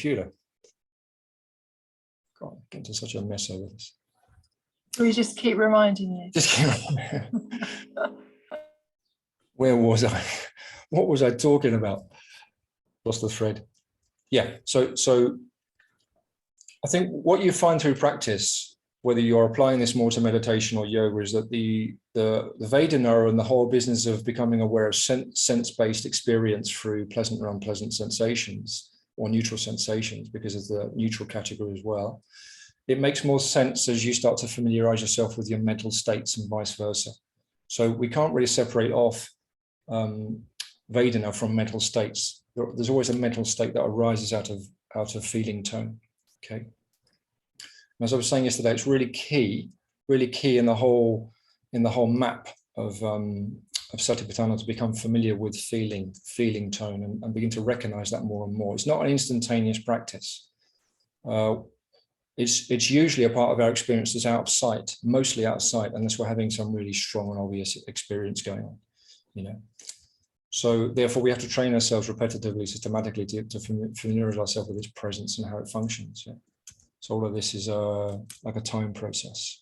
computer. God, get into such a mess over this. We just keep reminding you. Just where was I? What was I talking about? Lost the thread. Yeah. So I think what you find through practice, whether you're applying this more to meditation or yoga, is that the Vedana and the whole business of becoming aware of sense-based experience through pleasant or unpleasant sensations or neutral sensations, because of the neutral category as well, it makes more sense as you start to familiarize yourself with your mental states and vice versa. So we can't really separate off Vedana from mental states. There's always a mental state that arises out of feeling tone. Okay. And as I was saying yesterday, it's really key in the whole map of Satipatthana to become familiar with feeling tone and begin to recognize that more and more. It's not an instantaneous practice. It's usually a part of our experience that's out of sight, mostly out of sight, unless we're having some really strong and obvious experience going on, you know. So therefore, we have to train ourselves repetitively, systematically to familiarize ourselves with its presence and how it functions. Yeah? So all of this is like a time process.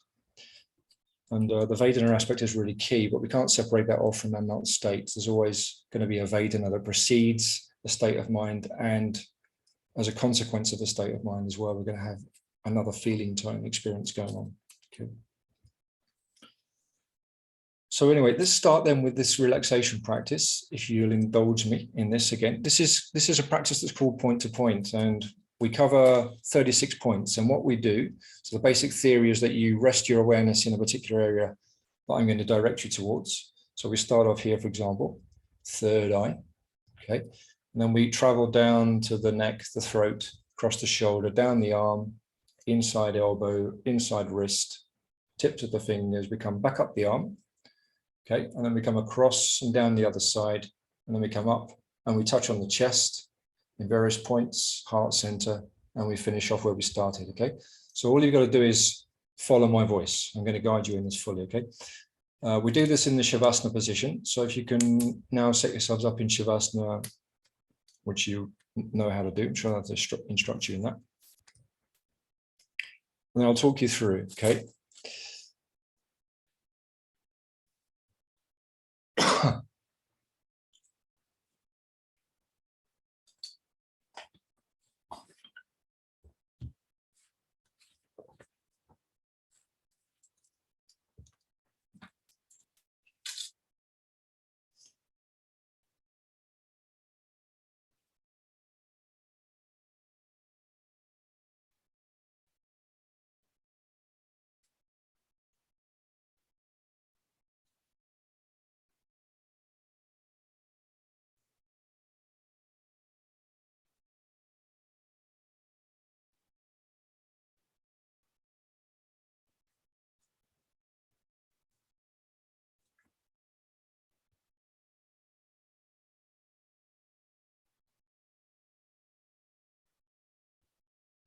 And the Vedana aspect is really key, but we can't separate that off from our mental states. There's always going to be a Vedana that precedes the state of mind, and as a consequence of the state of mind as well, we're going to have another feeling tone experience going on. Okay. So anyway, let's start then with this relaxation practice. If you'll indulge me in this again, this is a practice that's called point to point, and we cover 36 points. And what we do, so the basic theory is that you rest your awareness in a particular area that I'm going to direct you towards. So we start off here, for example, third eye, okay? And then we travel down to the neck, the throat, across the shoulder, down the arm, inside elbow, inside wrist, tips of the fingers. We come back up the arm, okay? And then we come across and down the other side, and then we come up and we touch on the chest in various points, heart center, and we finish off where we started, okay? So all you've got to do is follow my voice. I'm going to guide you in this fully, okay? We do this in the Shavasana position. So if you can now set yourselves up in Shavasana, which you know how to do, I'm sure I'll have to instruct you in that. And then I'll talk you through, okay?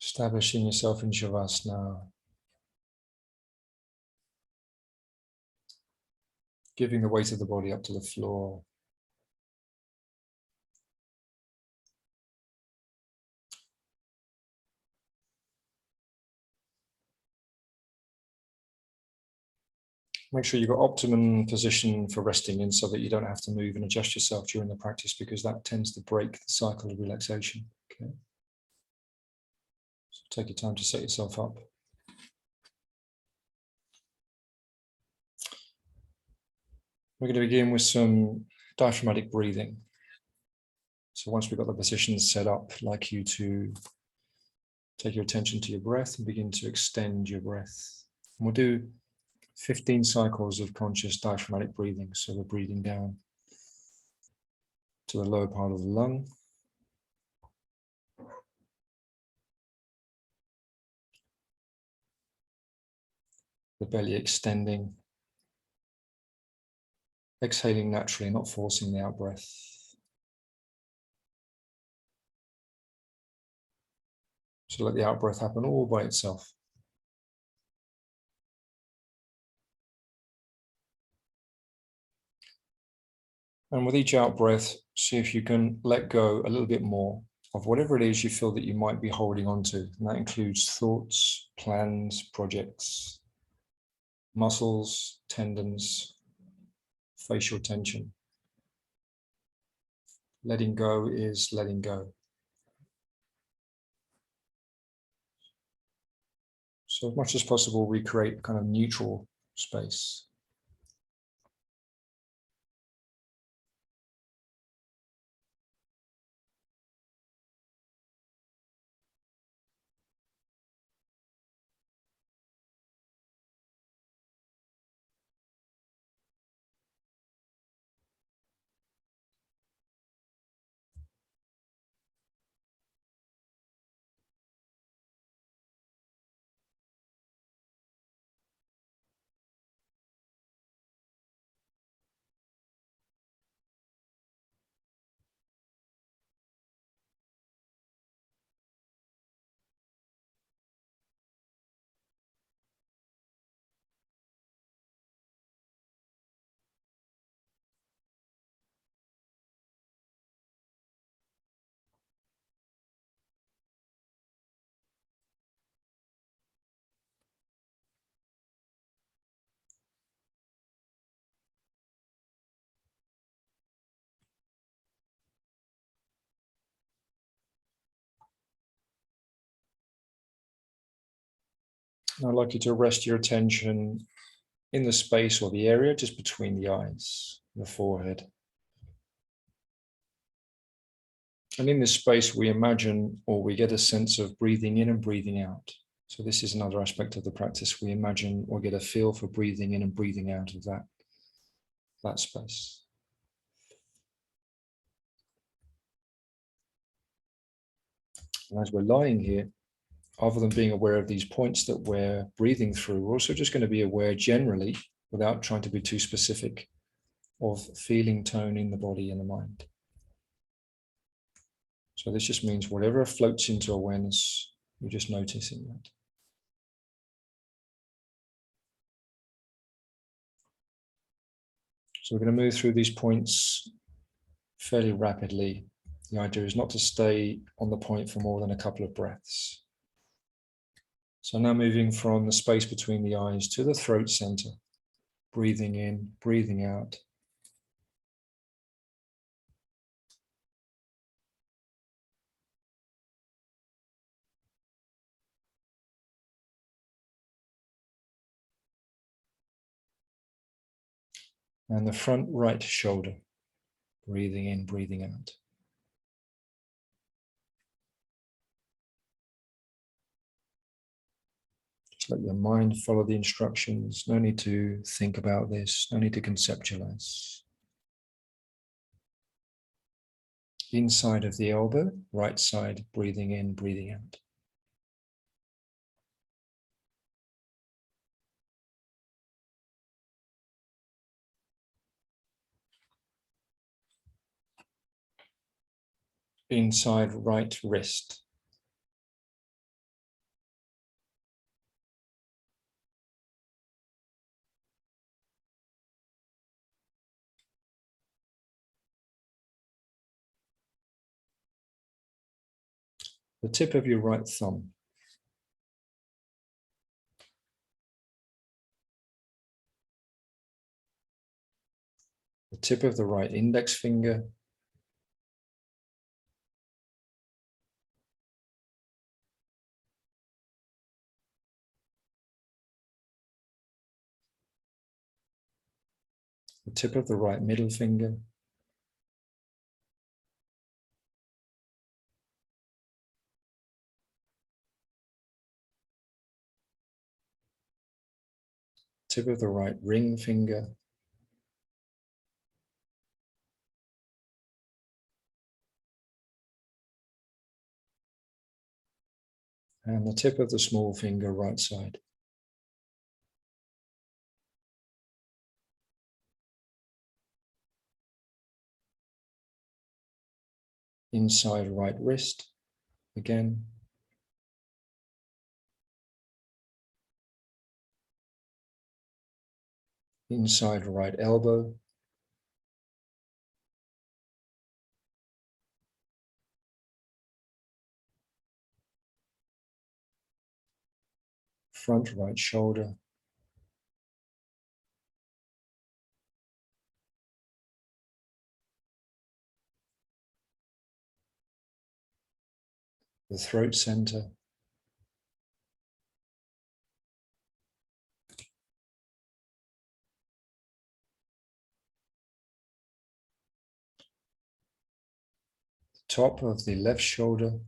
Establishing yourself in Shavasana. Giving the weight of the body up to the floor. Make sure you've got optimum position for resting in so that you don't have to move and adjust yourself during the practice, because that tends to break the cycle of relaxation. Okay. So take your time to set yourself up. We're going to begin with some diaphragmatic breathing. So once we've got the positions set up, I'd like you to take your attention to your breath and begin to extend your breath. And we'll do 15 cycles of conscious diaphragmatic breathing. So we're breathing down to the lower part of the lung. The belly extending. Exhaling naturally, not forcing the out-breath. So let the out-breath happen all by itself. And with each out-breath, see if you can let go a little bit more of whatever it is you feel that you might be holding on to. And that includes thoughts, plans, projects, muscles, tendons, facial tension. Letting go is letting go. So as much as possible, we create a kind of neutral space. I'd like you to rest your attention in the space or the area just between the eyes, the forehead. And in this space, we imagine or we get a sense of breathing in and breathing out. So this is another aspect of the practice. We imagine or get a feel for breathing in and breathing out of that space. And as we're lying here, other than being aware of these points that we're breathing through, we're also just going to be aware generally, without trying to be too specific, of feeling tone in the body and the mind. So this just means whatever floats into awareness, you're just noticing that. So we're going to move through these points fairly rapidly. The idea is not to stay on the point for more than a couple of breaths. So now moving from the space between the eyes to the throat center, breathing in, breathing out. And the front right shoulder, breathing in, breathing out. Just let your mind follow the instructions. No need to think about this. No need to conceptualize. Inside of the elbow, right side, breathing in, breathing out. Inside right wrist. The tip of your right thumb. The tip of the right index finger. The tip of the right middle finger. Tip of the right ring finger. And the tip of the small finger right side. Inside right wrist again. Inside right elbow. front right shoulder, the throat center, top of the left shoulder,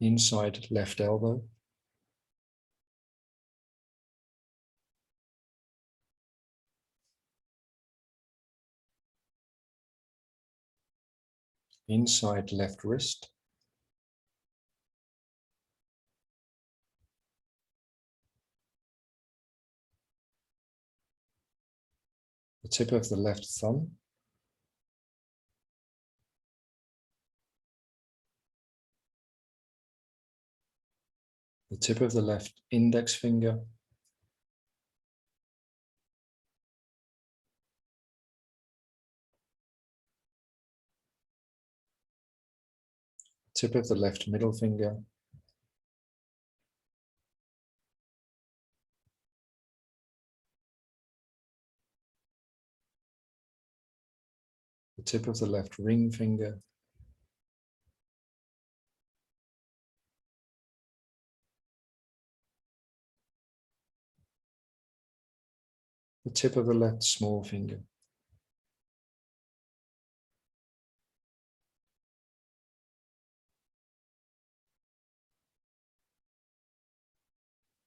inside left elbow, inside left wrist, the tip of the left thumb, the tip of the left index finger, tip of the left middle finger, the tip of the left ring finger, the tip of the left small finger.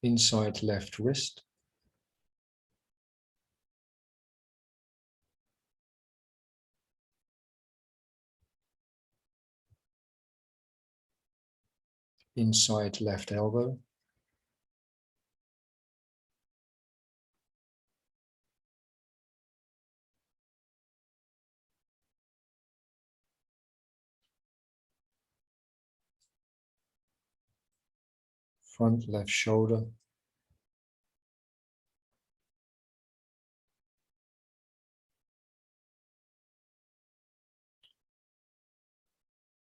Inside left wrist, inside left elbow, front left shoulder,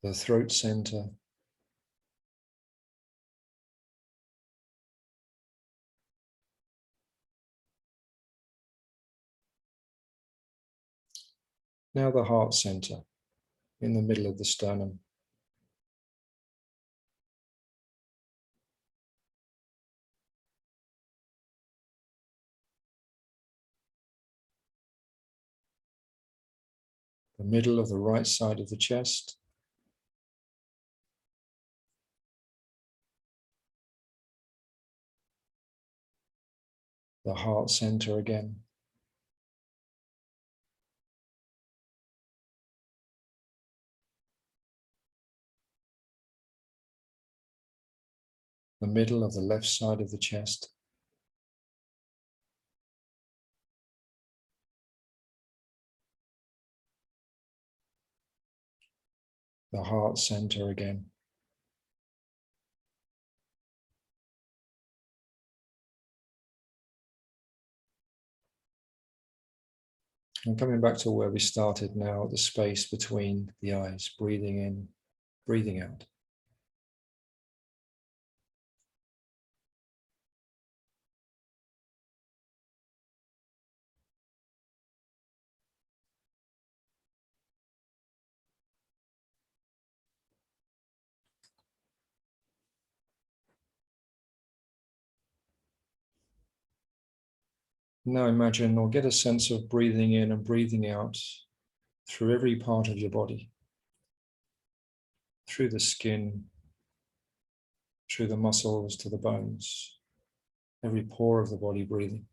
the throat center, now the heart center in the middle of the sternum. The middle of the right side of the chest, the heart center again, the middle of the left side of the chest, the heart center again. And coming back to where we started now, the space between the eyes, breathing in, breathing out. Now imagine or get a sense of breathing in and breathing out through every part of your body, through the skin, through the muscles to the bones, every pore of the body breathing.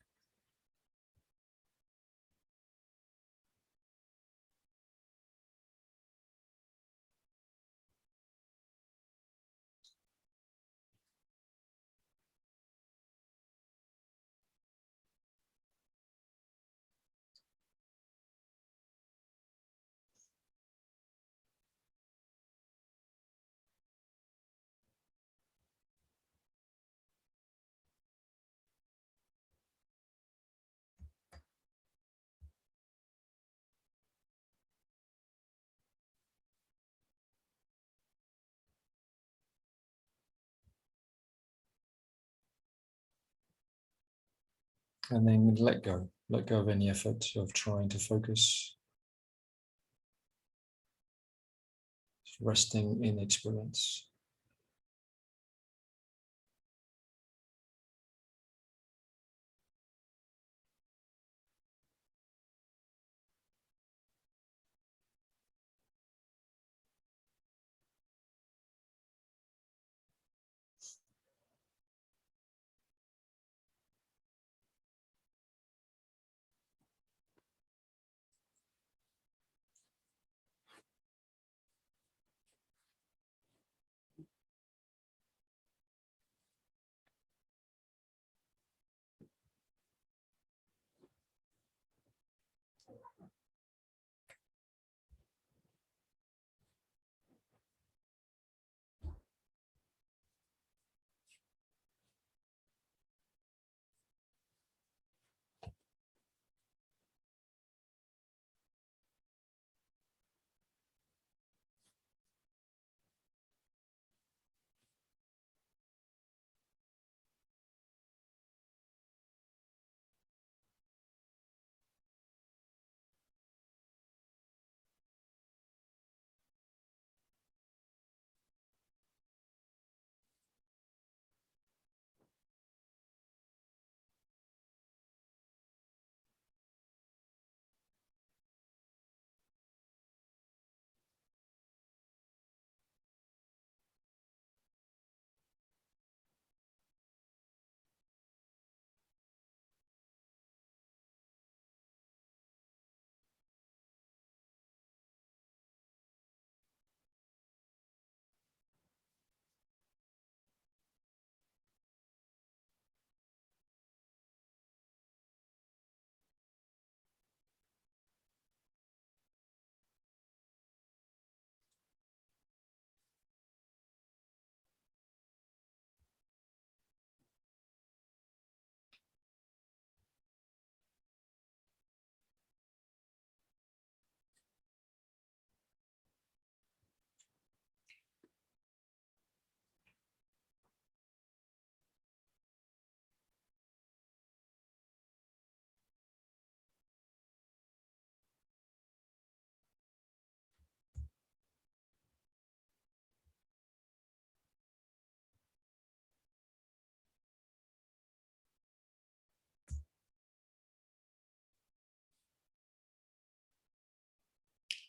And then let go of any effort of trying to focus. Resting in experience.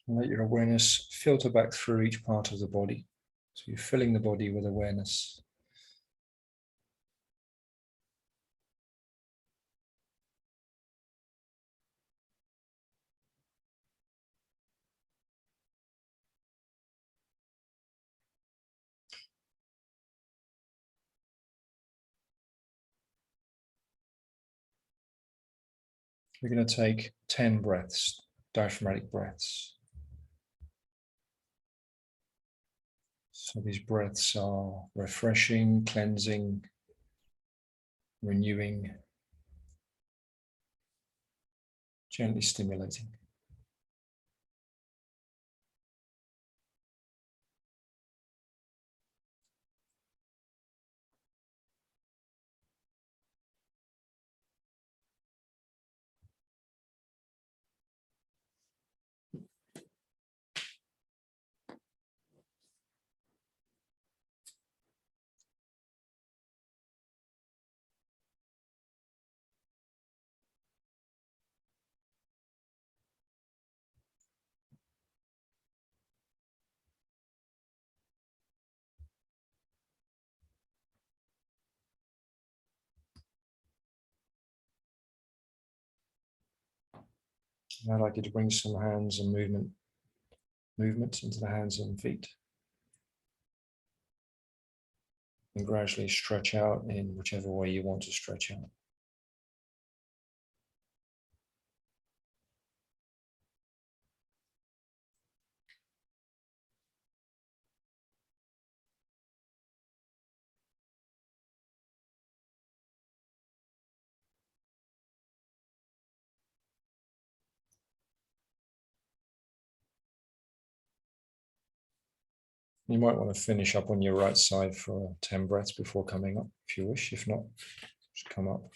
And let your awareness filter back through each part of the body. So you're filling the body with awareness. We're going to take 10 breaths, diaphragmatic breaths. So these breaths are refreshing, cleansing, renewing, gently stimulating. I'd like you to bring some hands and movement into the hands and feet. And gradually stretch out in whichever way you want to stretch out. You might want to finish up on your right side for 10 breaths before coming up, if you wish. If not, just come up.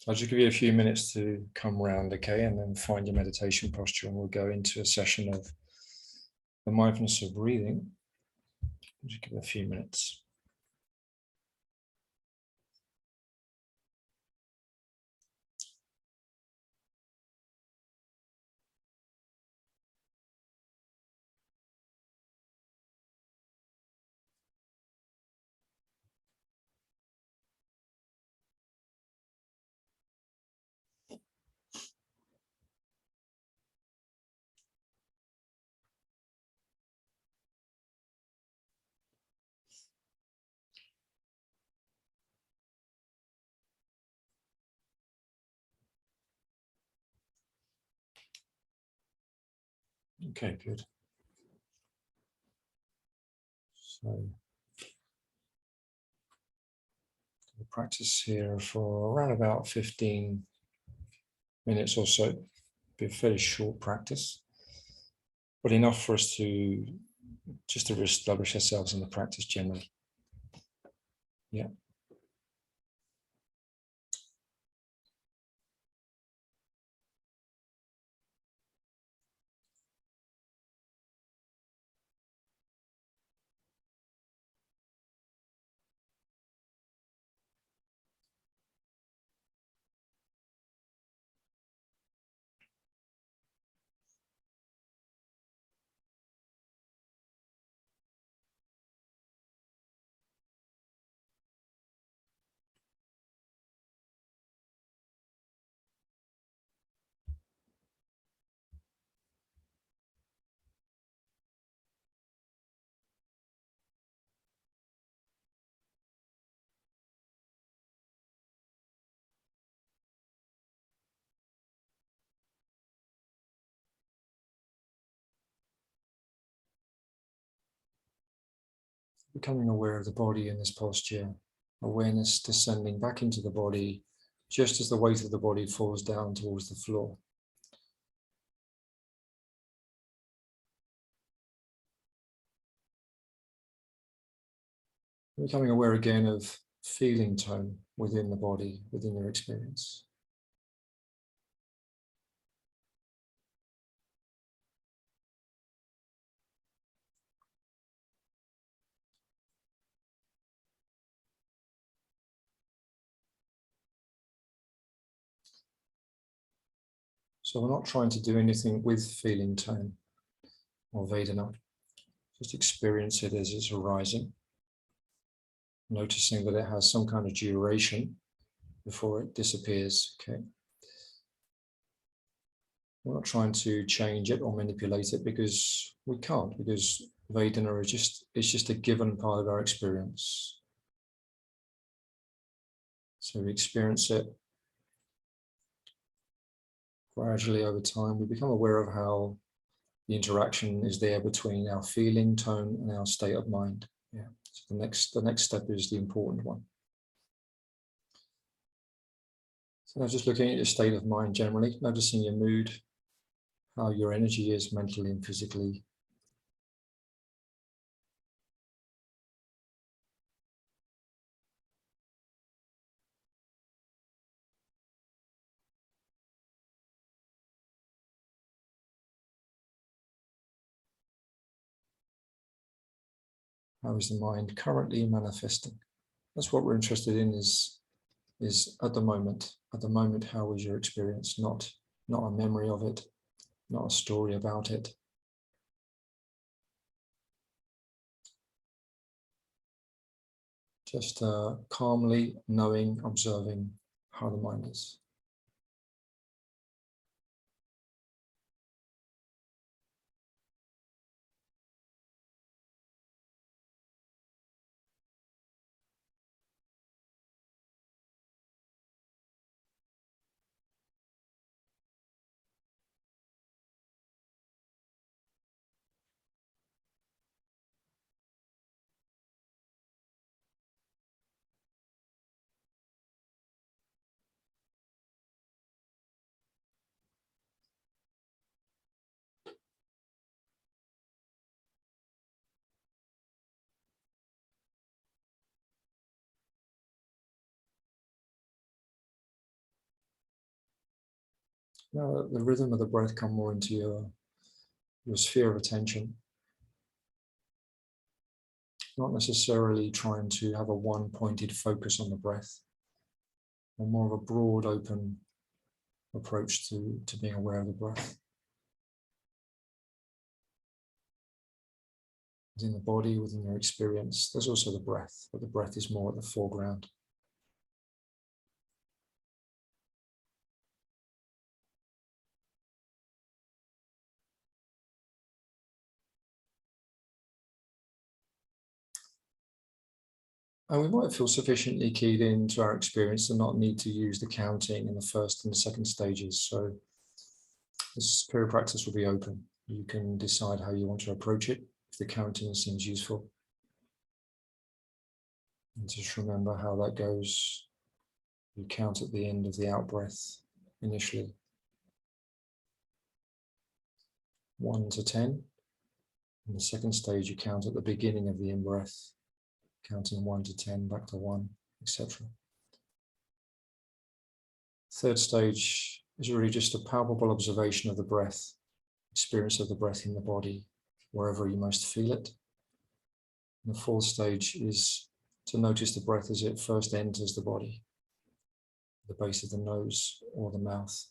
I'll just give you a few minutes to come round, okay, and then find your meditation posture, and we'll go into a session of the mindfulness of breathing. Just give it a few minutes. Okay, good. So we'll practice here for around about 15 minutes or so. Be a fairly short practice, but enough for us to just to establish ourselves in the practice generally. Yeah. Becoming aware of the body in this posture, awareness descending back into the body just as the weight of the body falls down towards the floor. Becoming aware again of feeling tone within the body, within your experience. So we're not trying to do anything with feeling tone or Vedana. Just experience it as it's arising, noticing that it has some kind of duration before it disappears. Okay. We're not trying to change it or manipulate it because we can't, because Vedana is just a given part of our experience. So we experience it gradually over time. We become aware of how the interaction is there between our feeling tone and our state of mind. Yeah. So the next step is the important one. So now just looking at your state of mind generally, noticing your mood, how your energy is mentally and physically. How is the mind currently manifesting? That's what we're interested in, is at the moment. At the moment, how is your experience? Not a memory of it, not a story about it. Just calmly knowing, observing how the mind is. Now let the rhythm of the breath come more into your sphere of attention. Not necessarily trying to have a one-pointed focus on the breath, or more of a broad, open approach to being aware of the breath. Within the body, within your experience, there's also the breath, but the breath is more at the foreground. And we might feel sufficiently keyed into our experience to not need to use the counting in the first and the second stages. So this period of practice will be open. You can decide how you want to approach it, if the counting seems useful. And just remember how that goes. You count at the end of the out breath initially. 1 to 10. In the second stage, you count at the beginning of the in breath, counting 1 to 10, back to 1, etc. Third stage is really just a palpable observation of the breath, experience of the breath in the body, wherever you most feel it. And the fourth stage is to notice the breath as it first enters the body, the base of the nose or the mouth.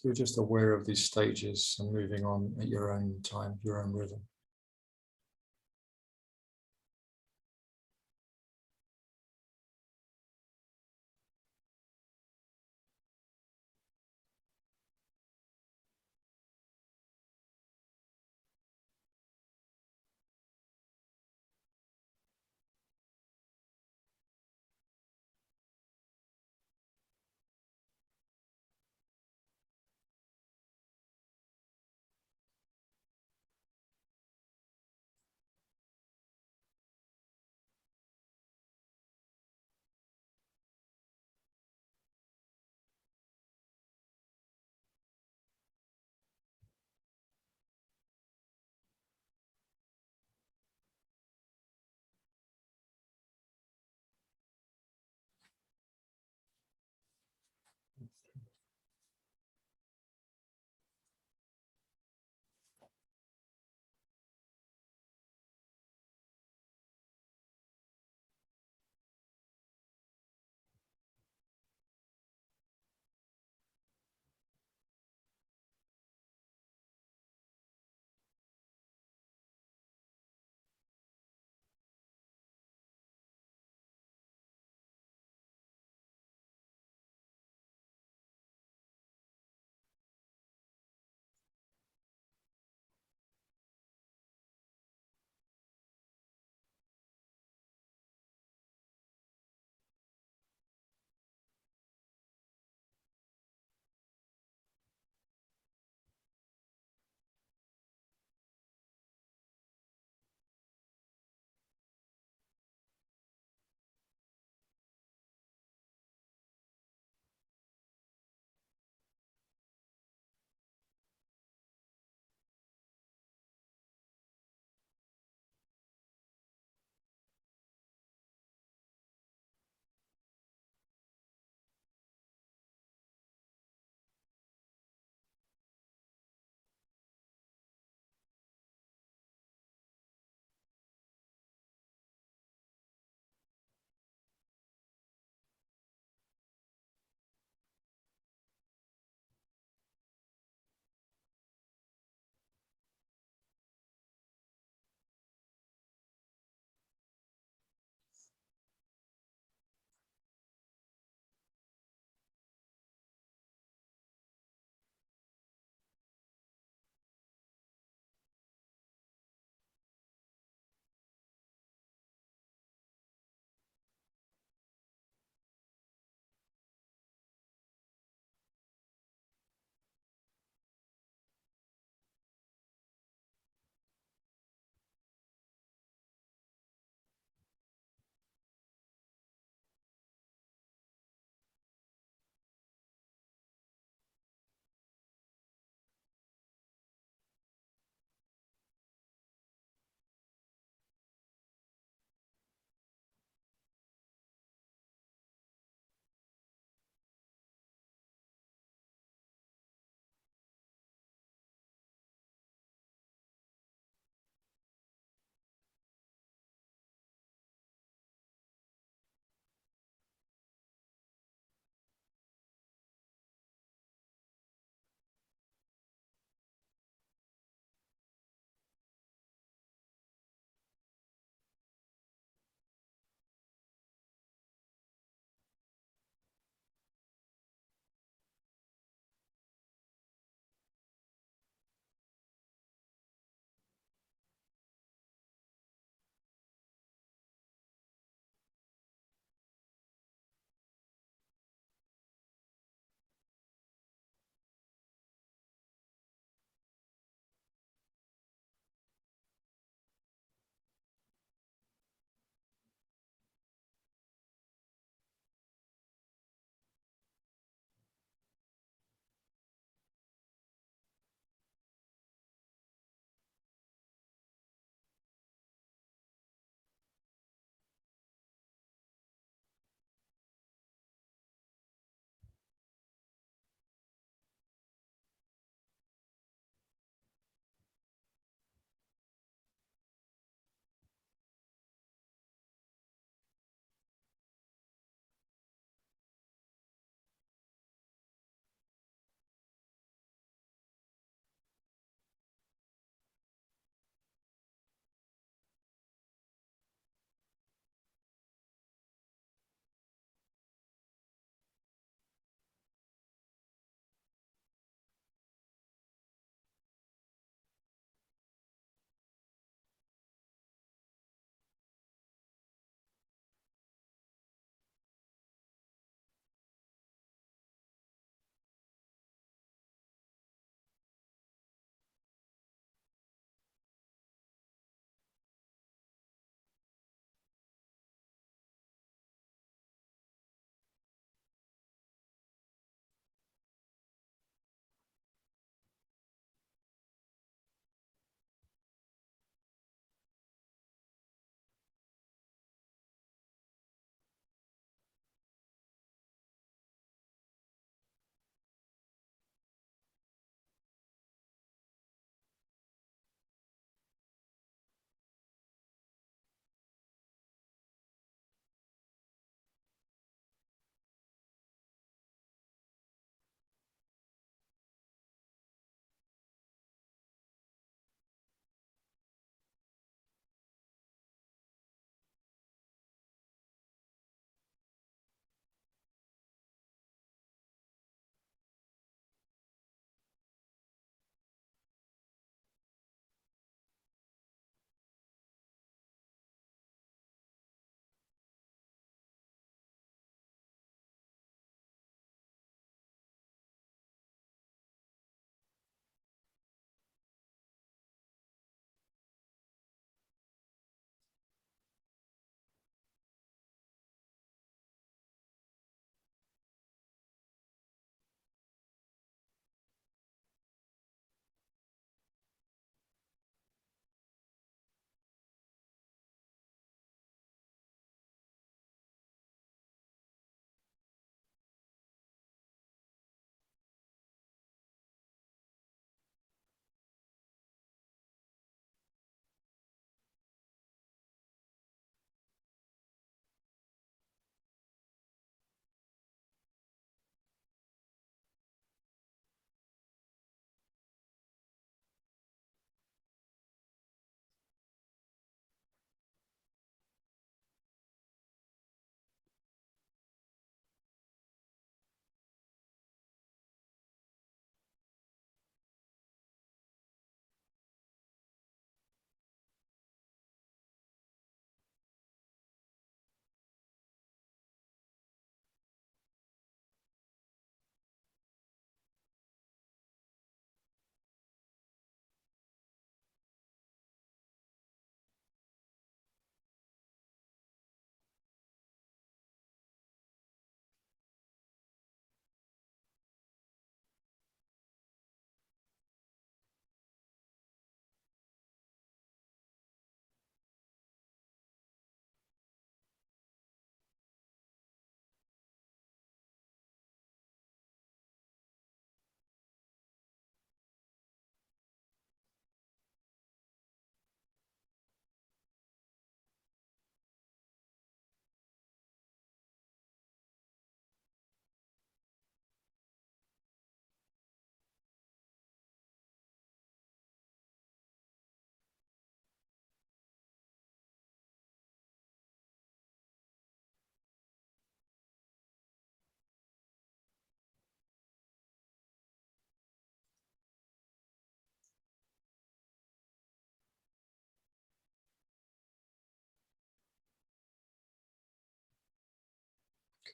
you're just aware of these stages and moving on at your own time, your own rhythm.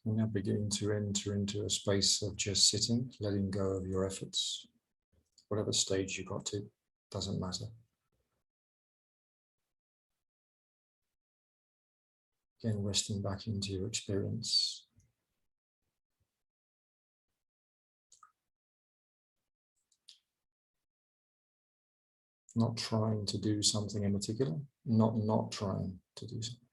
You're now beginning to enter into a space of just sitting, letting go of your efforts. Whatever stage you got to, doesn't matter. Again, resting back into your experience. Not trying to do something in particular, not trying to do something.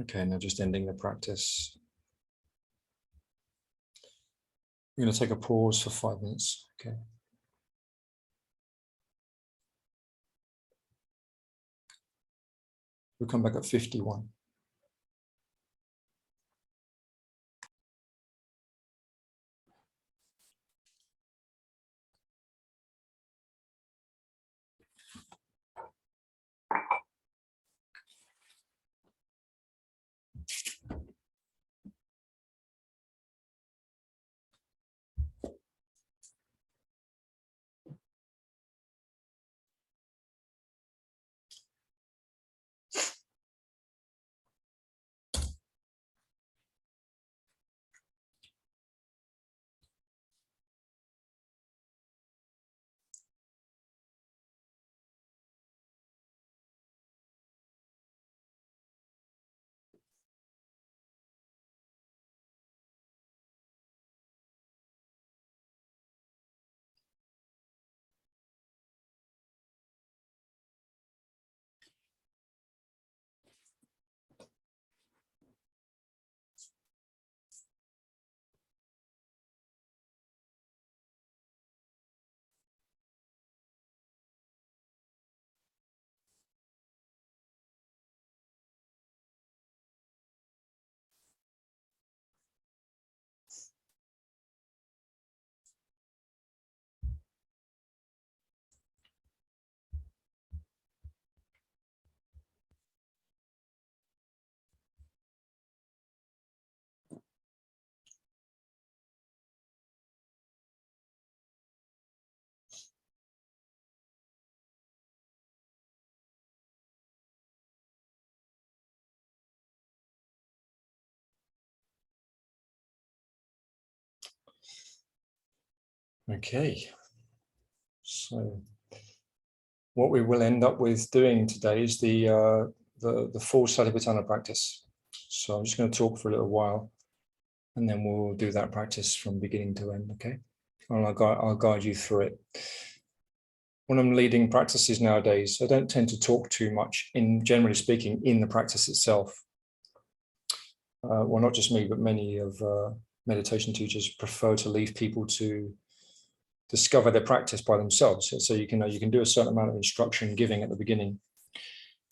Okay, now just ending the practice. We're going to take a pause for 5 minutes. Okay. We'll come back at 51. Okay, so what we will end up with doing today is the full Satipatthana practice. So I'm just going to talk for a little while, and then we'll do that practice from beginning to end. Okay, and I'll guide you through it. When I'm leading practices nowadays, I don't tend to talk too much, generally speaking, in the practice itself. well, not just me, but many of meditation teachers prefer to leave people to discover their practice by themselves. So you can do a certain amount of instruction giving at the beginning.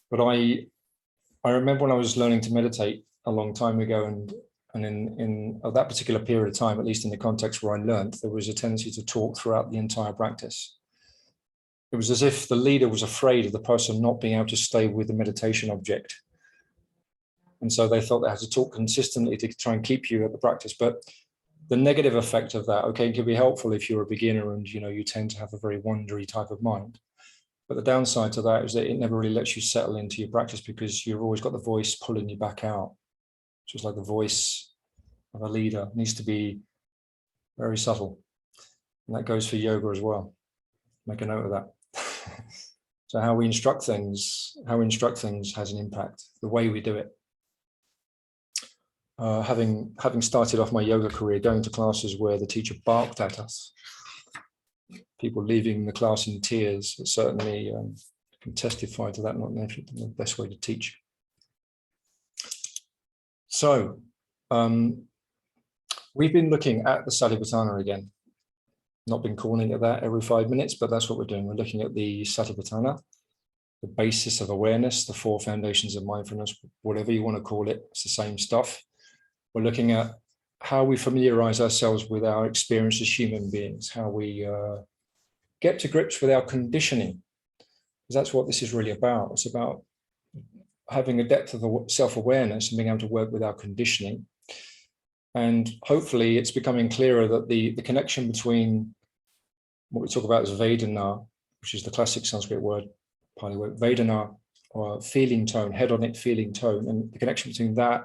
But I remember when I was learning to meditate a long time ago, and in that particular period of time, at least in the context where I learned, there was a tendency to talk throughout the entire practice. It was as if the leader was afraid of the person not being able to stay with the meditation object. And so they thought they had to talk consistently to try and keep you at the practice. But the negative effect of that, okay, can be helpful if you're a beginner and you tend to have a very wandery type of mind. But the downside to that is that it never really lets you settle into your practice, because you've always got the voice pulling you back out. Just like the voice of a leader needs to be very subtle. And that goes for yoga as well. Make a note of that. So how we instruct things has an impact, the way we do it. Having started off my yoga career going to classes where the teacher barked at us, people leaving the class in tears, certainly can testify to that, not necessarily the best way to teach. So we've been looking at the Satipatthana again. Not been calling it that every 5 minutes, but that's what we're doing. We're looking at the Satipatthana, the basis of awareness, the 4 foundations of mindfulness, whatever you want to call it, it's the same stuff. We're looking at how we familiarize ourselves with our experience as human beings, how we get to grips with our conditioning, because that's what this is really about. It's about having a depth of self-awareness and being able to work with our conditioning. And hopefully it's becoming clearer that the connection between what we talk about as Vedana, which is the classic Sanskrit word, Pali word, Vedana, or feeling tone, hedonic feeling tone, and the connection between that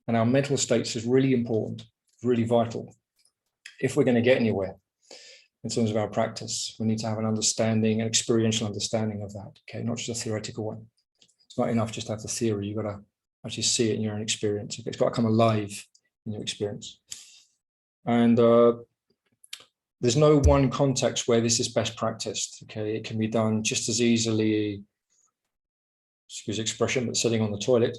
and our mental states is really important, really vital. If we're going to get anywhere in terms of our practice, we need to have an understanding, an experiential understanding of that, okay, not just a theoretical one. It's not enough just to have the theory, you've got to actually see it in your own experience. It's got to come alive in your experience. And there's no one context where this is best practiced, okay? It can be done just as easily, excuse the expression, but sitting on the toilet,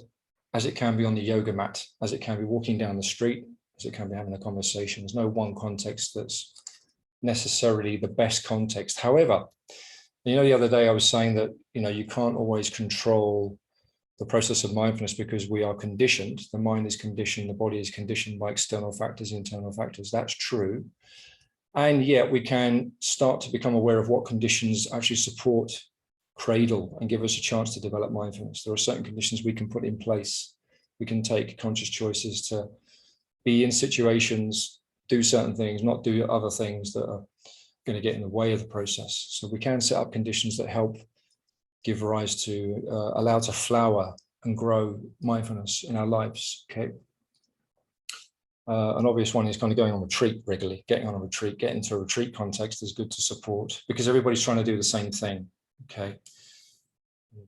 as it can be on the yoga mat, as it can be walking down the street, as it can be having a conversation. There's no one context that's necessarily the best context. However, the other day I was saying that, you can't always control the process of mindfulness because we are conditioned. The mind is conditioned, the body is conditioned by external factors, internal factors. That's true. And yet we can start to become aware of what conditions actually support cradle and give us a chance to develop mindfulness. There are certain conditions we can put in place. We can take conscious choices to be in situations, do certain things, not do other things that are going to get in the way of the process. So we can set up conditions that help give rise to, allow to flower and grow mindfulness in our lives, okay? An obvious one is kind of going on retreat regularly, getting on a retreat, getting into a retreat context is good to support because everybody's trying to do the same thing, okay?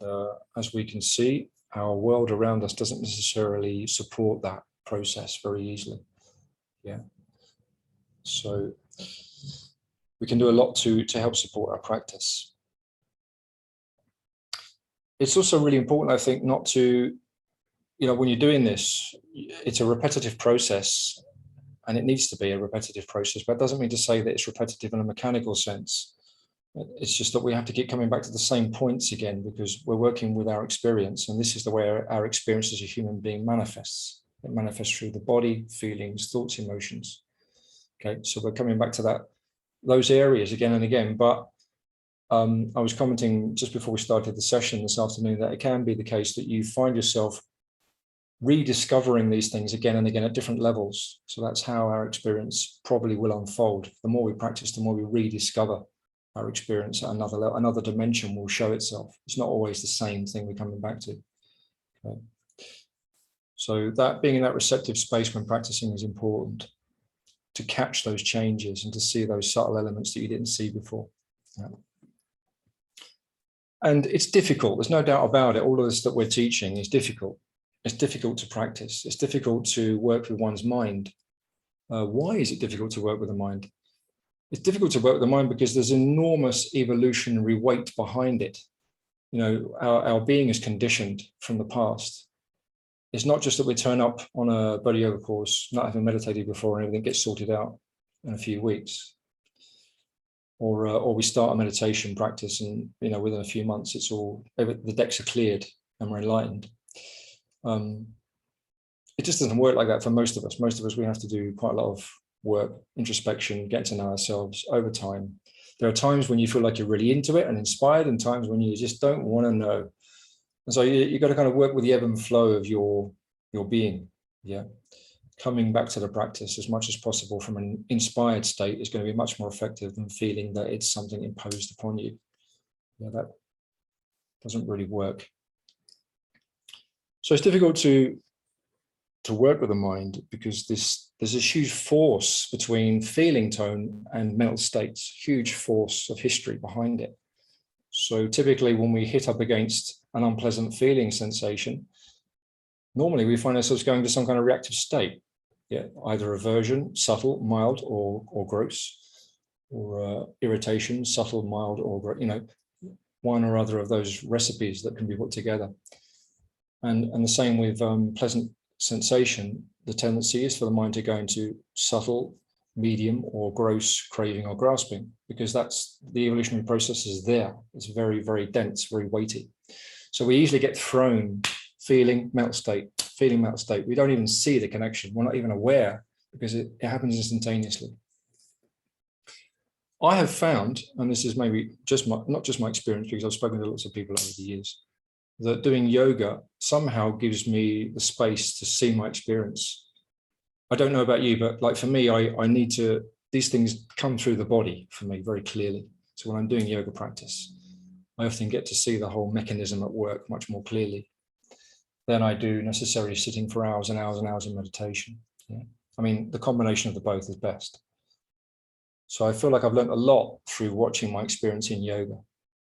And, as we can see, our world around us doesn't necessarily support that process very easily, yeah? So we can do a lot to help support our practice. It's also really important, I think, not to, when you're doing this, it's a repetitive process and it needs to be a repetitive process, but it doesn't mean to say that it's repetitive in a mechanical sense. It's just that we have to keep coming back to the same points again because we're working with our experience, and this is the way our experience as a human being manifests. It manifests through the body, feelings, thoughts, emotions. Okay, so we're coming back to those areas again and again, but I was commenting just before we started the session this afternoon that it can be the case that you find yourself rediscovering these things again and again at different levels. So that's how our experience probably will unfold. The more we practice, the more we rediscover our experience at another level, another dimension will show itself. It's not always the same thing we're coming back to. Okay. So that being in that receptive space when practicing is important to catch those changes and to see those subtle elements that you didn't see before. Yeah. And it's difficult, there's no doubt about it. All of this that we're teaching is difficult. It's difficult to practice. It's difficult to work with one's mind. Why is it difficult to work with the mind? It's difficult to work with the mind because there's enormous evolutionary weight behind it. Our being is conditioned from the past. it's not just that we turn up on a Bodhi Yoga course, not having meditated before, and everything gets sorted out in a few weeks. Or we start a meditation practice, and within a few months, it's all the decks are cleared and we're enlightened. It just doesn't work like that for most of us. Most of us, we have to do quite a lot of work, introspection, get to know ourselves over time. There are times when you feel like you're really into it and inspired, and times when you just don't want to know. And so you've got to kind of work with the ebb and flow of your being. Yeah. Coming back to the practice as much as possible from an inspired state is going to be much more effective than feeling that it's something imposed upon you. Yeah, that doesn't really work. So it's difficult to work with the mind because there's this huge force between feeling tone and mental states, huge force of history behind it. So typically when we hit up against an unpleasant feeling sensation, normally we find ourselves going to some kind of reactive state. Yeah, either aversion, subtle, mild, or gross, or irritation, subtle, mild, or one or other of those recipes that can be put together. And the same with pleasant sensation. The tendency is for the mind to go into subtle, medium, or gross craving or grasping, because that's the evolutionary process is there. It's very, very dense, very weighty. So we easily get thrown feeling, mental state, feeling, mental state. We don't even see the connection. We're not even aware because it happens instantaneously. I have found, and this is maybe not just my experience, because I've spoken to lots of people over the years, that doing yoga somehow gives me the space to see my experience. I don't know about you, but like for me, I need to, these things come through the body for me very clearly. So when I'm doing yoga practice, I often get to see the whole mechanism at work much more clearly than I do necessarily sitting for hours and hours and hours in meditation. Yeah. I mean, the combination of the both is best. So I feel like I've learned a lot through watching my experience in yoga,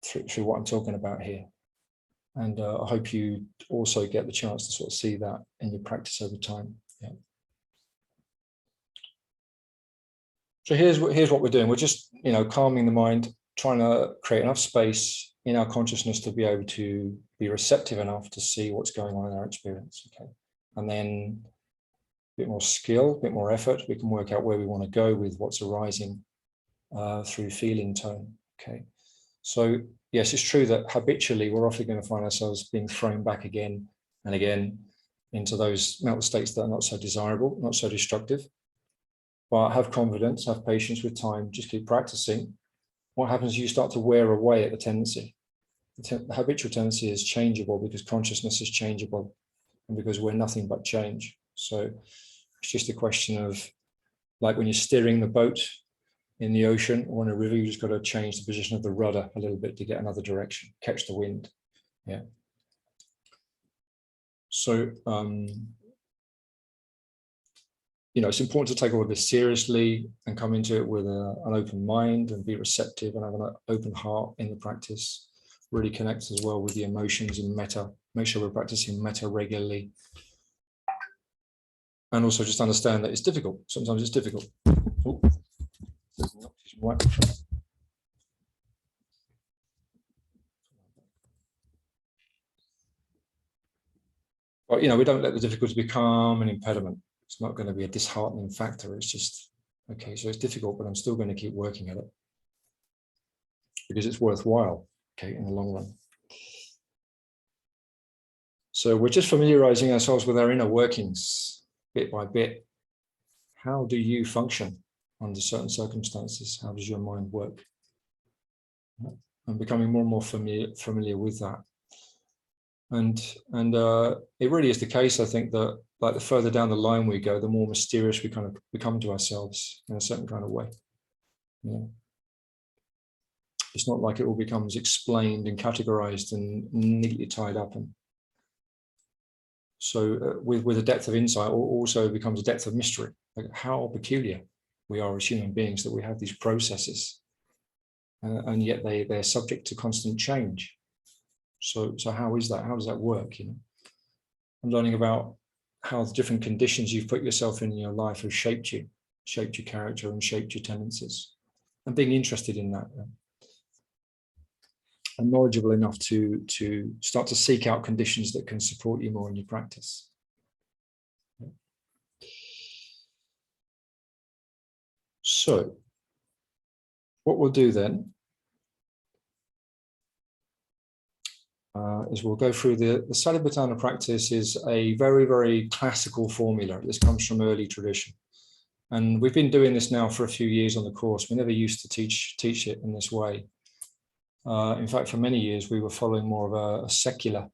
through what I'm talking about here. And I hope you also get the chance to sort of see that in your practice over time. Yeah. So here's what we're doing. We're just, calming the mind, trying to create enough space in our consciousness to be able to be receptive enough to see what's going on in our experience. Okay. And then a bit more skill, a bit more effort, we can work out where we want to go with what's arising through feeling tone. Okay. So yes, it's true that habitually we're often going to find ourselves being thrown back again and again into those mental states that are not so desirable, not so destructive. But have confidence, have patience with time, just keep practicing. What happens is you start to wear away at the tendency. The habitual tendency is changeable because consciousness is changeable and because we're nothing but change. So it's just a question of, like when you're steering the boat in the ocean or in a river, you just got to change the position of the rudder a little bit to get another direction, catch the wind. Yeah. So, it's important to take all of this seriously and come into it with an open mind and be receptive and have an open heart in the practice. Really connect as well with the emotions and metta. Make sure we're practicing metta regularly. And also just understand that it's difficult. Sometimes it's difficult. Oh. But, we don't let the difficulty become an impediment. It's not going to be a disheartening factor. It's just, okay, so it's difficult, but I'm still going to keep working at it because it's worthwhile, okay, in the long run. So we're just familiarizing ourselves with our inner workings bit by bit. How do you function under certain circumstances? How does your mind work? I'm becoming more and more familiar with that. And it really is the case, I think, that like the further down the line we go, the more mysterious we kind of become to ourselves in a certain kind of way. Yeah. It's not like it all becomes explained and categorized and neatly tied up. And so with a depth of insight also becomes a depth of mystery. Like how peculiar we are as human beings that we have these processes and yet they're subject to constant change. So how is that? How does that work? I'm learning about how the different conditions you've put yourself in your life have shaped your character and shaped your tendencies, and being interested in that and knowledgeable enough to start to seek out conditions that can support you more in your practice. So what we'll do then is we'll go through the Satipatthana practice is a very, very classical formula. This comes from early tradition. And we've been doing this now for a few years on the course. We never used to teach it in this way. In fact, for many years, we were following more of a secular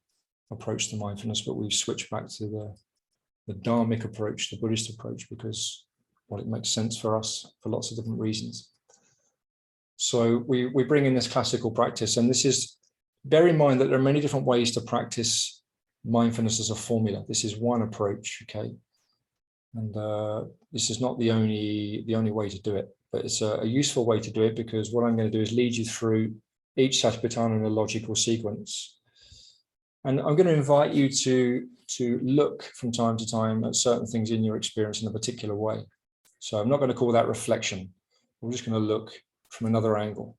approach to mindfulness, but we've switched back to the Dharmic approach, the Buddhist approach, because, well, it makes sense for us for lots of different reasons. So we bring in this classical practice, and this is, bear in mind that there are many different ways to practice mindfulness as a formula. This is one approach, okay? And this is not the only way to do it, but it's a useful way to do it, because what I'm going to do is lead you through each Satipatthana in a logical sequence. And I'm going to invite you to look from time to time at certain things in your experience in a particular way. So I'm not going to call that reflection. We're just going to look from another angle,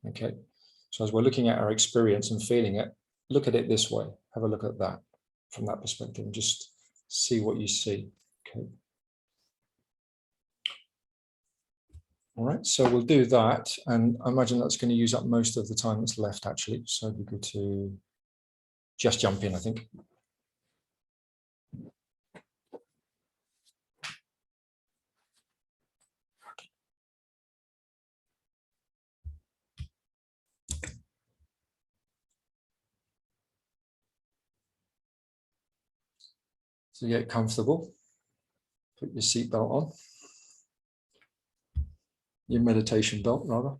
okay? So as we're looking at our experience and feeling it, look at it this way. Have a look at that from that perspective and just see what you see, okay? All right, so we'll do that. And I imagine that's going to use up most of the time that's left, actually. So it'd be good to just jump in, I think. So get comfortable. Put your seatbelt on. Your meditation belt, rather.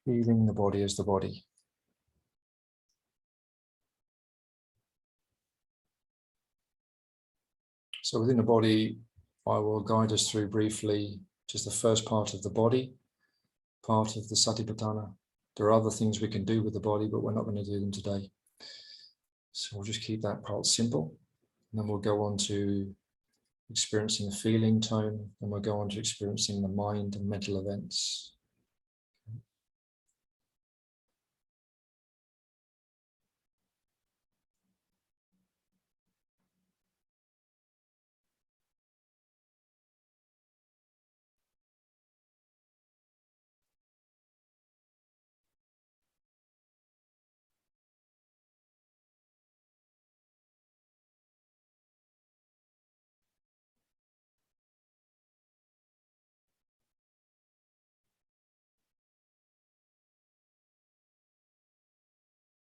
Feeling the body as the body. So within the body, I will guide us through briefly just the first part of the body, part of the Satipatthana. There are other things we can do with the body, but we're not going to do them today. So we'll just keep that part simple. And then we'll go on to experiencing the feeling tone, and we'll go on to experiencing the mind and mental events.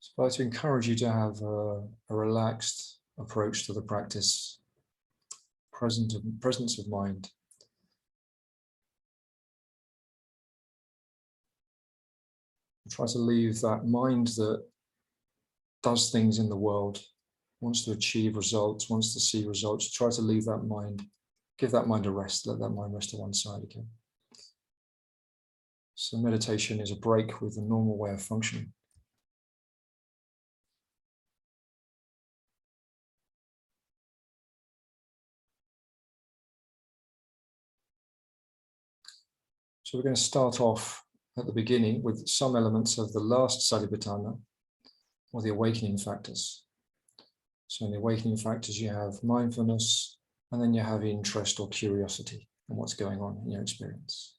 So I'd like to encourage you to have a relaxed approach to the practice, presence of mind. Try to leave that mind that does things in the world, wants to achieve results, wants to see results. Try to leave that mind, give that mind a rest, let that mind rest to one side again. So meditation is a break with the normal way of functioning. So we're going to start off at the beginning with some elements of the last Satipatthana, or the awakening factors. So in the awakening factors, you have mindfulness, and then you have interest or curiosity in what's going on in your experience.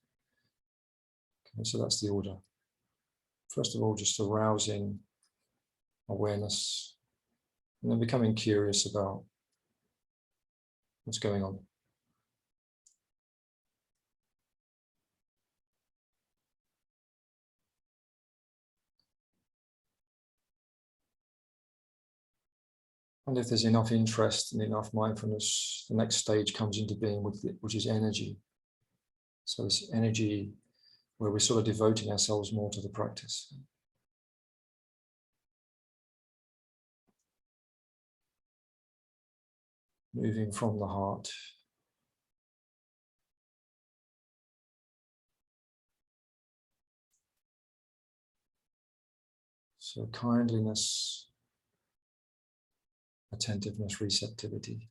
Okay, so that's the order. First of all, just arousing awareness, and then becoming curious about what's going on. And if there's enough interest and enough mindfulness, the next stage comes into being, which is energy. So this energy where we're sort of devoting ourselves more to the practice. Moving from the heart. So kindliness attentiveness, receptivity.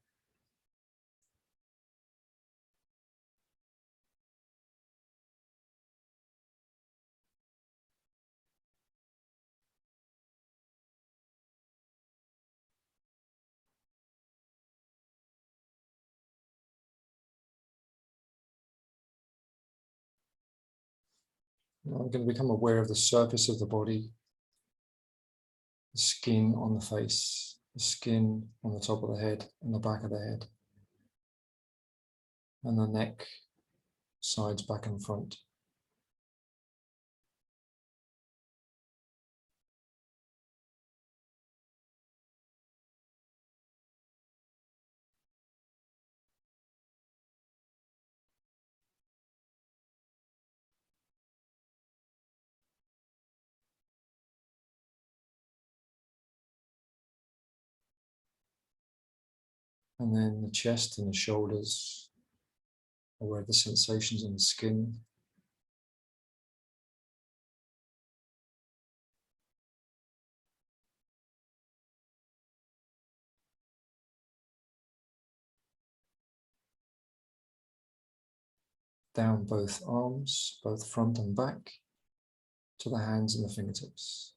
Now I'm going to become aware of the surface of the body, the skin on the face, the skin on the top of the head and the back of the head, and the neck, sides, back and front. And then the chest and the shoulders, aware of the sensations in the skin. Down both arms, both front and back, to the hands and the fingertips.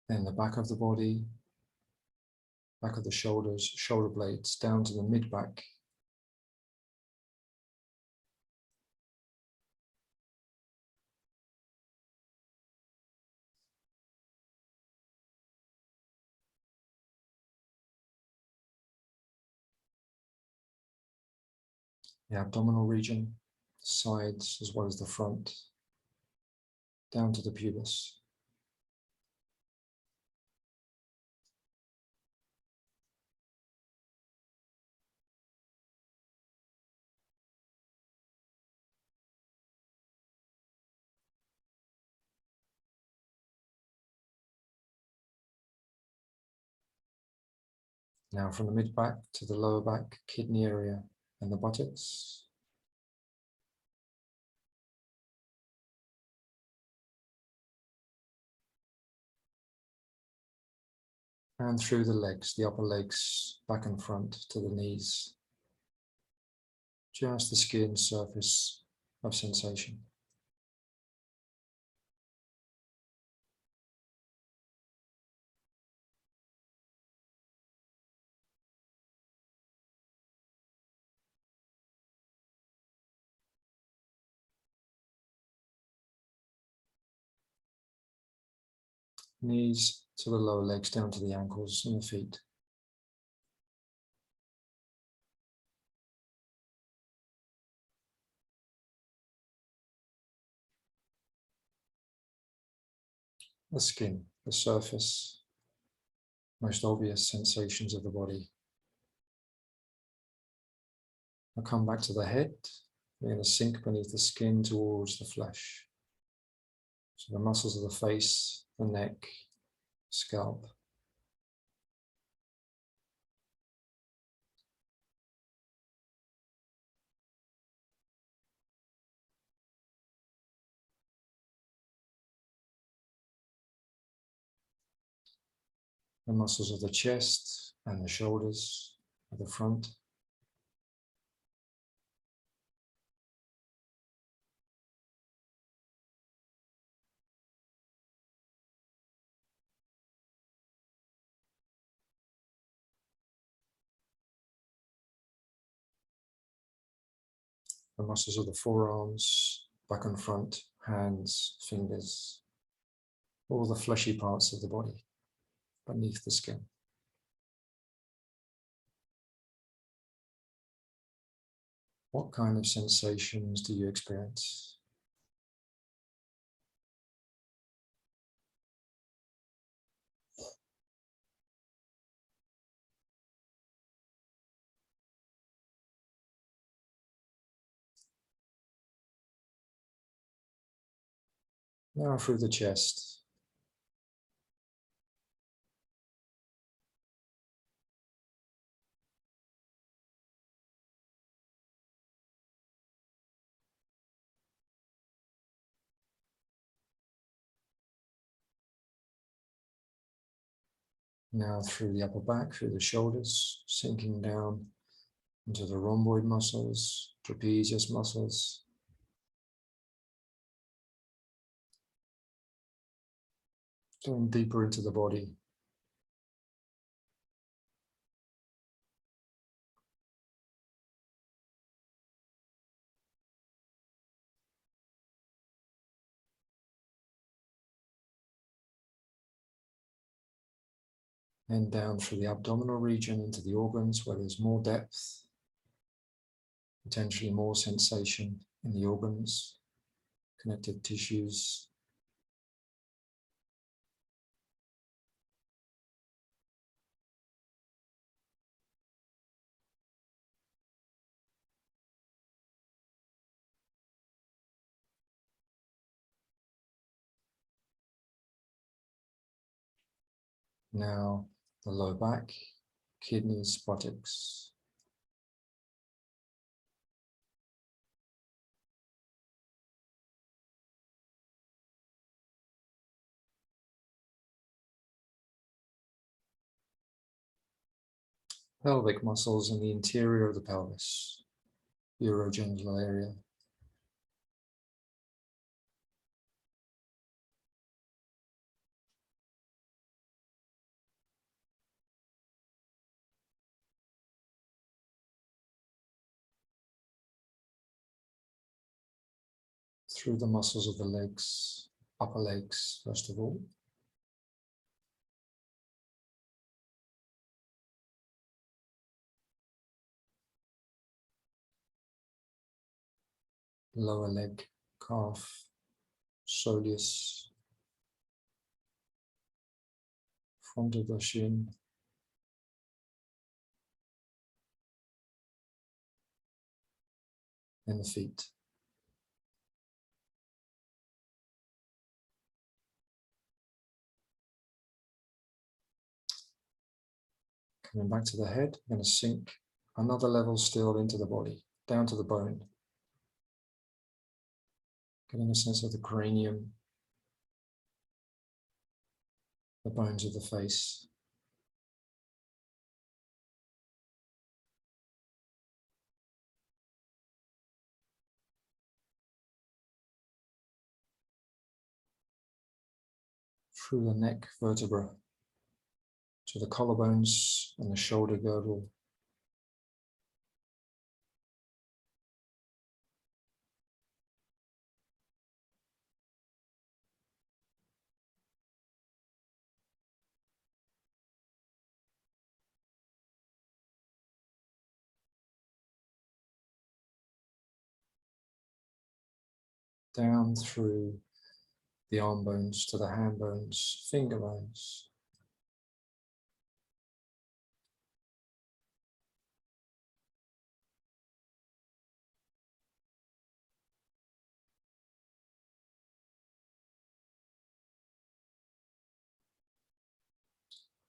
Then the back of the body, back of the shoulders, shoulder blades, down to the mid-back. The abdominal region, sides as well as the front, down to the pubis. Now from the mid-back to the lower back, kidney area and the buttocks. And through the legs, the upper legs, back and front to the knees. Just the skin surface of sensation. Knees to the lower legs, down to the ankles and the feet. The skin, the surface, most obvious sensations of the body. I'll come back to the head. We're going to sink beneath the skin towards the flesh. So the muscles of the face, the neck, scalp. The muscles of the chest and the shoulders at the front. The muscles of the forearms, back and front, hands, fingers, all the fleshy parts of the body beneath the skin. What kind of sensations do you experience? Now through the chest. Now through the upper back, through the shoulders, sinking down into the rhomboid muscles, trapezius muscles. Going deeper into the body. And down through the abdominal region into the organs where there's more depth, potentially more sensation in the organs, connective tissues. Now the lower back, kidneys, buttocks. Pelvic muscles in the interior of the pelvis, urogenital area. Through the muscles of the legs, upper legs, first of all. Lower leg, calf, soleus, front of the shin, and the feet. Coming back to the head, I'm going to sink another level still into the body, down to the bone. Getting a sense of the cranium, the bones of the face. Through the neck vertebra to the collarbones and the shoulder girdle. Down through the arm bones to the hand bones, finger bones.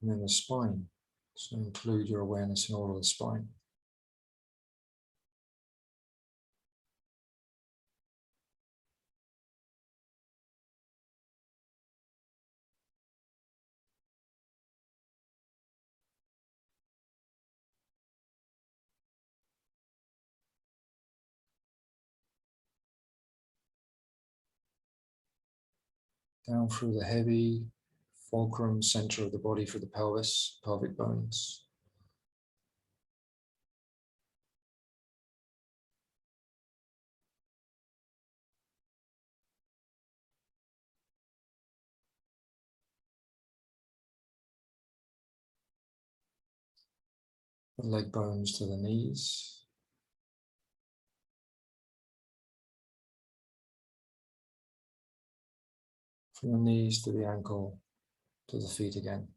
And then the spine. So include your awareness in all of the spine. Down through the heavy fulcrum center of the body for the pelvis, pelvic bones. The leg bones to the knees. From the knees to the ankle, to the feet again.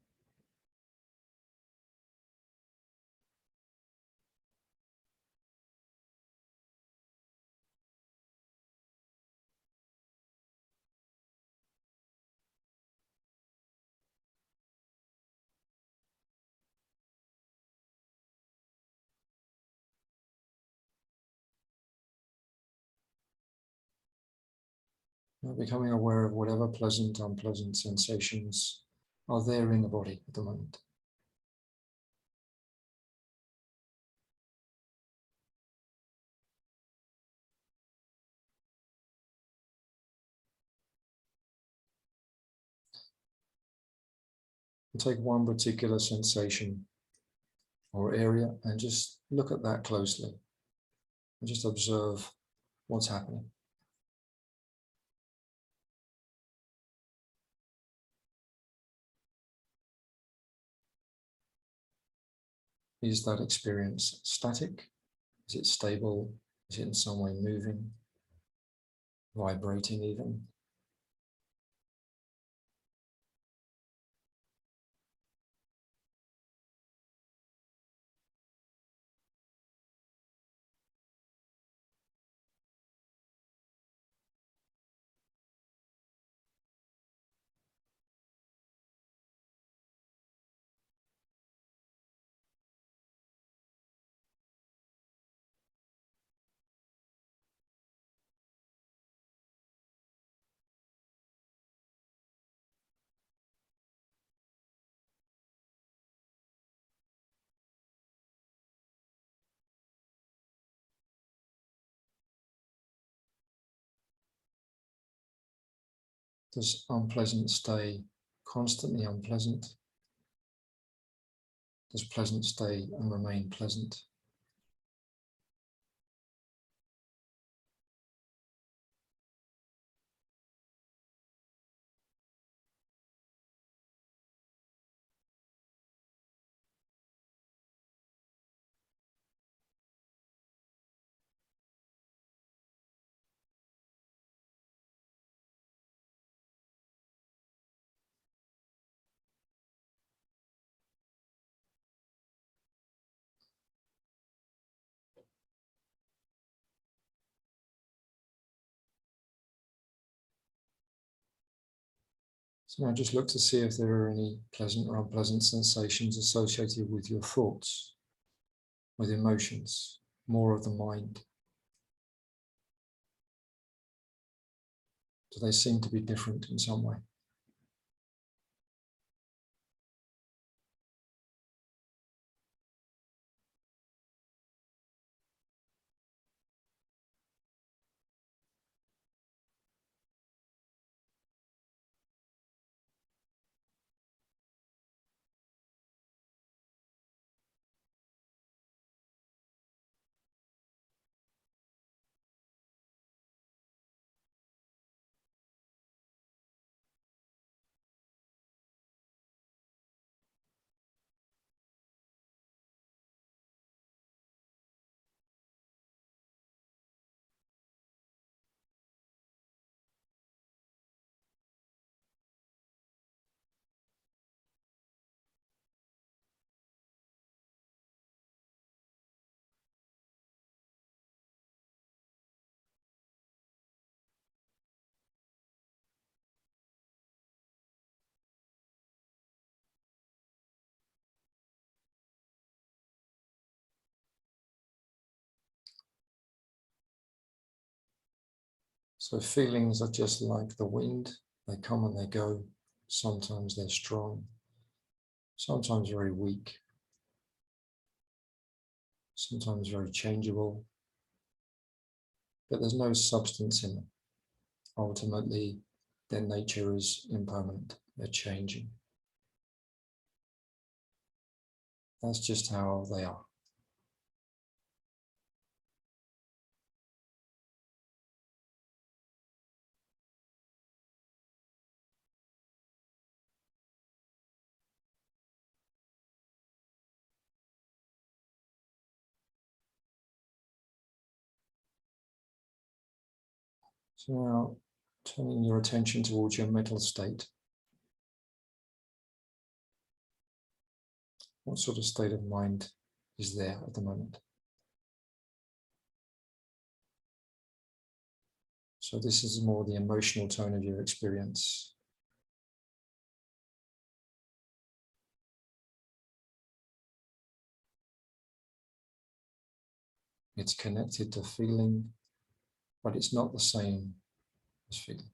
Becoming aware of whatever pleasant, unpleasant sensations are there in the body at the moment. And take one particular sensation or area and just look at that closely and just observe what's happening. Is that experience static? Is it stable? Is it in some way moving, vibrating even? Does unpleasant stay constantly unpleasant? Does pleasant stay and remain pleasant? So now just look to see if there are any pleasant or unpleasant sensations associated with your thoughts, with emotions, more of the mind. Do they seem to be different in some way? So feelings are just like the wind. They come and they go. Sometimes they're strong, sometimes very weak, sometimes very changeable, but there's no substance in them. Ultimately, their nature is impermanent. They're changing. That's just how they are. So now, turning your attention towards your mental state. What sort of state of mind is there at the moment? So this is more the emotional tone of your experience. It's connected to feeling, but it's not the same as feeling.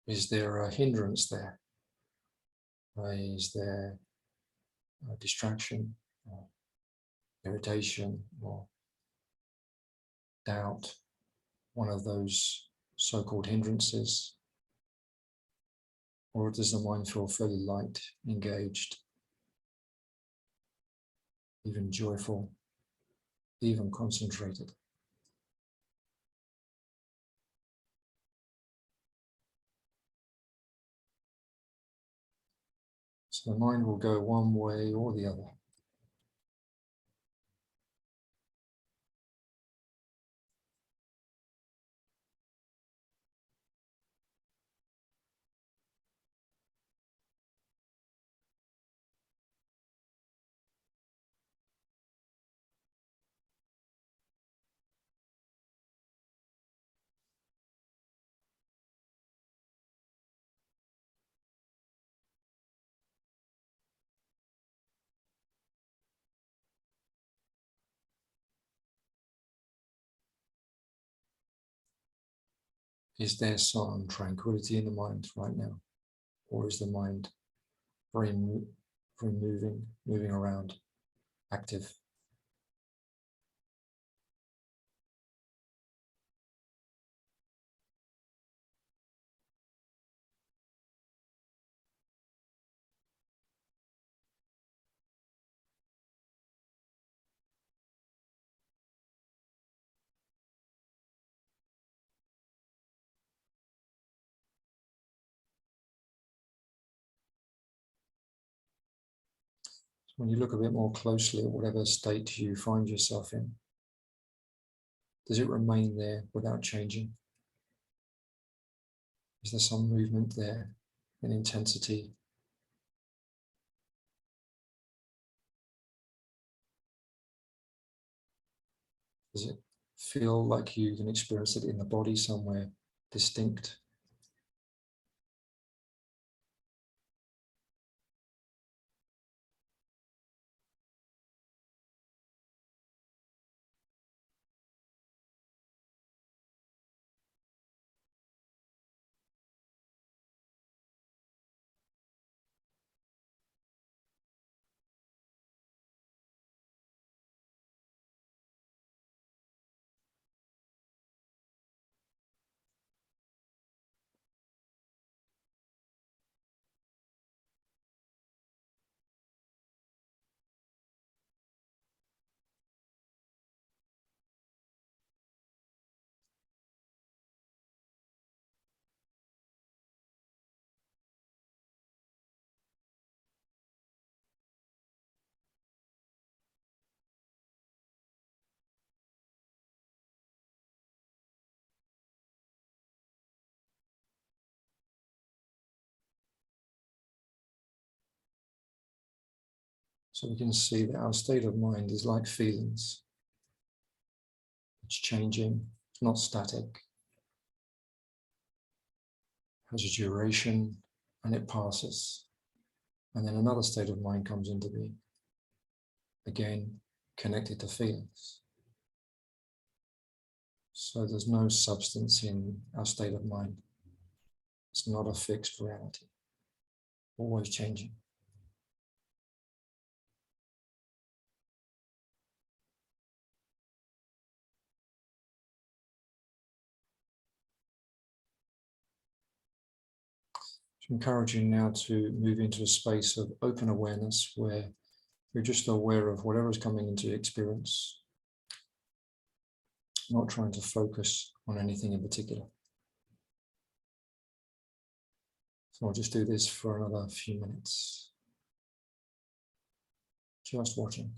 Is there a hindrance there? Is there a distraction, or irritation, or doubt? One of those so-called hindrances? Or does the mind feel fairly light, engaged, even joyful, even concentrated? So the mind will go one way or the other. Is there some tranquility in the mind right now? Or is the mind very moving around, active? When you look a bit more closely at whatever state you find yourself in, does it remain there without changing? Is there some movement there, an intensity? Does it feel like you can experience it in the body somewhere distinct? So we can see that our state of mind is like feelings. It's changing, it's not static. It has a duration and it passes. And then another state of mind comes into being. Again, connected to feelings. So there's no substance in our state of mind. It's not a fixed reality, always changing. So encouraging now to move into a space of open awareness where you're just aware of whatever's coming into your experience, not trying to focus on anything in particular. So I'll just do this for another few minutes. Just watching.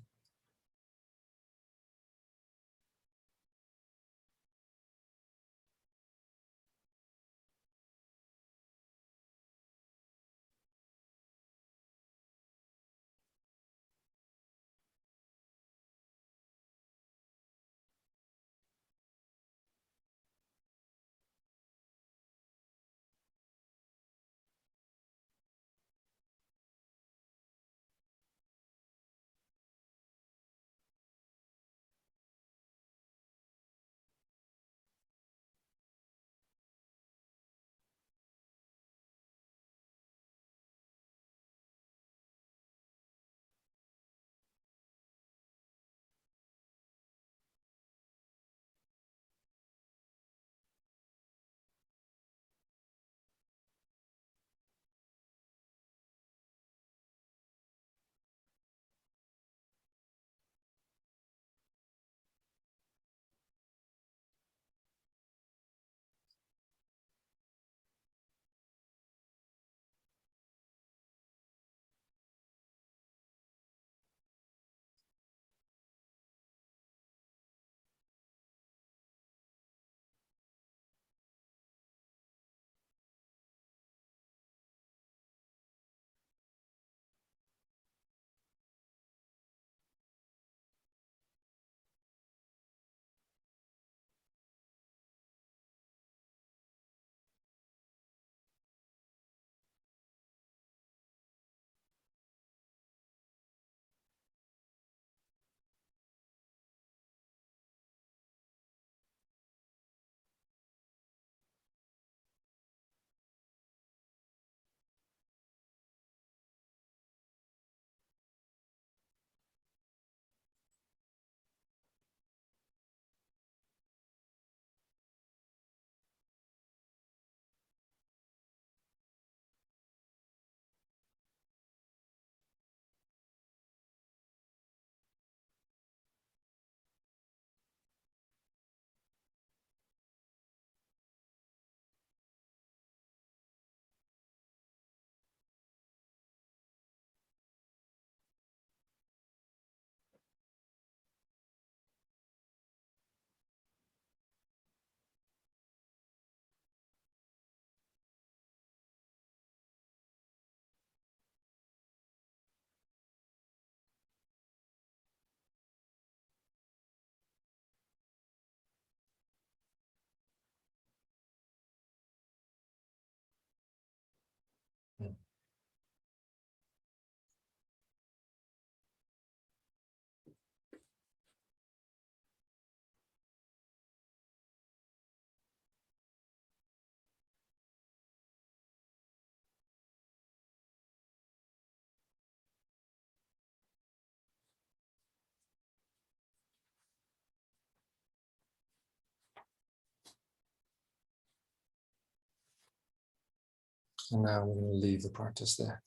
And now we're going to leave the practice there.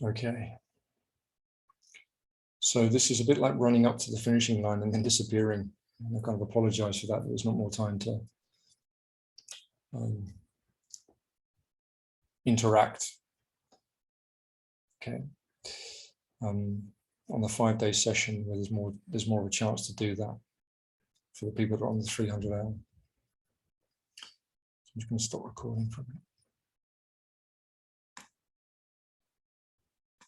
Okay. So this is a bit like running up to the finishing line and then disappearing. And I kind of apologize for that. There's not more time to interact. Okay. On the 5-day session, where there's more of a chance to do that for the people that are on the 300 hour. I'm just going to stop recording for a minute.